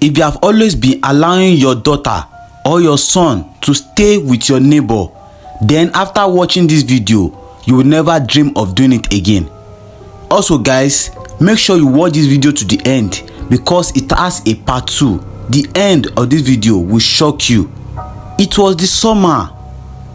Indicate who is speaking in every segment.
Speaker 1: If you have always been allowing your daughter or your son to stay with your neighbor, then after watching this video, you will never dream of doing it again. Also guys, make sure you watch this video to the end because it has a part 2. The end of this video will shock you. It was the summer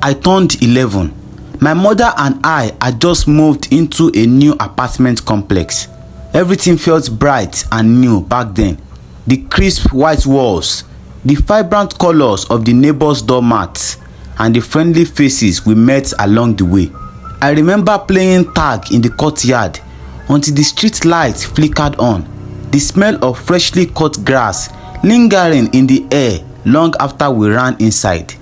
Speaker 1: I turned 11. My mother and I had just moved into a new apartment complex. Everything felt bright and new back then. The crisp white walls, the vibrant colors of the neighbors' doormats, and the friendly faces we met along the way. I remember playing tag in the courtyard until the street lights flickered on, the smell of freshly cut grass lingering in the air long after we ran inside.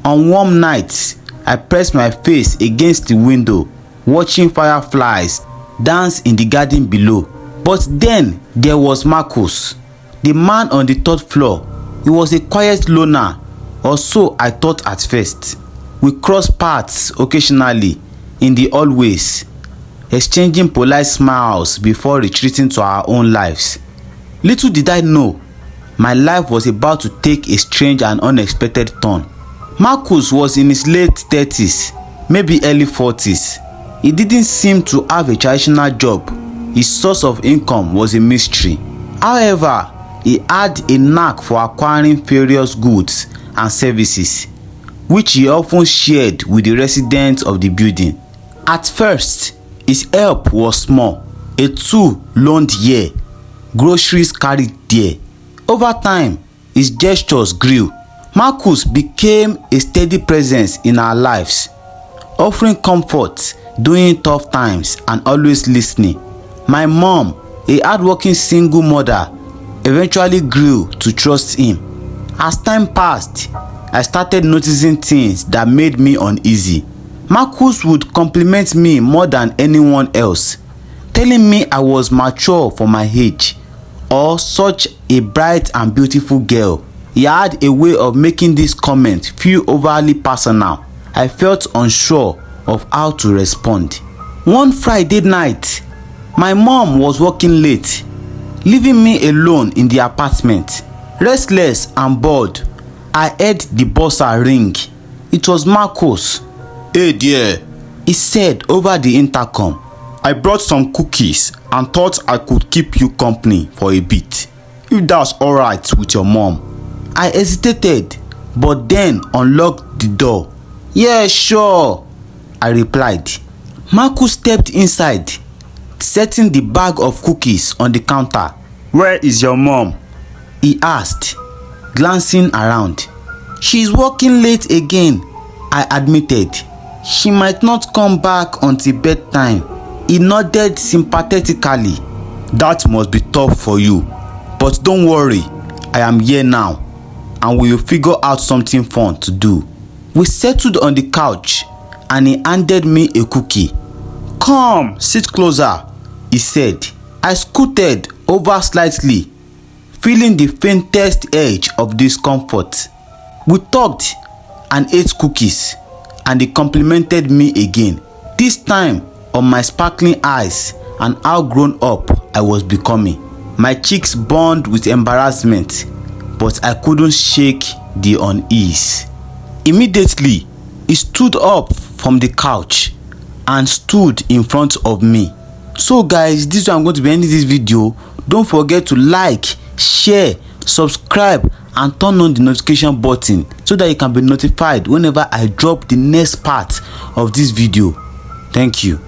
Speaker 1: On warm nights, I pressed my face against the window, watching fireflies dance in the garden below. But then there was Marcus, the man on the 3rd floor. He was a quiet loner, or so I thought at first. We crossed paths occasionally in the hallways, exchanging polite smiles before retreating to our own lives. Little did I know, my life was about to take a strange and unexpected turn. Marcus was in his late 30s, maybe early 40s. He didn't seem to have a traditional job. His source of income was a mystery. However, he had a knack for acquiring various goods and services, which he often shared with the residents of the building. At first, his help was small, a tool loaned here, groceries carried there. Over time, his gestures grew. Marcus became a steady presence in our lives, offering comfort during tough times and always listening. My mom, a hardworking single mother, eventually grew to trust him. As time passed, I started noticing things that made me uneasy. Marcus would compliment me more than anyone else, telling me I was mature for my age, or such a bright and beautiful girl. He had a way of making this comment feel overly personal. I felt unsure of how to respond. One Friday night, my mom was working late, leaving me alone in the apartment. Restless and bored, I heard the buzzer ring. It was Marcus.
Speaker 2: "Hey dear,"
Speaker 1: he said over the intercom.
Speaker 2: "I brought some cookies and thought I could keep you company for a bit, if that's alright with your mom."
Speaker 1: I hesitated, but then unlocked the door. "Yeah, sure," I replied. Marcus stepped inside, setting the bag of cookies on the counter.
Speaker 2: "Where is your mom?"
Speaker 1: he asked, glancing around. "She's working late again," I admitted. "She might not come back until bedtime." He nodded sympathetically.
Speaker 2: "That must be tough for you, but don't worry, I am here now, and we will figure out something fun to do."
Speaker 1: We settled on the couch, and he handed me a cookie.
Speaker 2: "Come, sit closer,"
Speaker 1: he said. I scooted over slightly, feeling the faintest edge of discomfort. We talked and ate cookies, and he complimented me again, this time on my sparkling eyes and how grown up I was becoming. My cheeks burned with embarrassment, but I couldn't shake the unease. Immediately, he stood up from the couch and stood in front of me. So guys, this is where I'm going to be ending this video. Don't forget to like, share, subscribe, and turn on the notification button so that you can be notified whenever I drop the next part of this video. Thank you.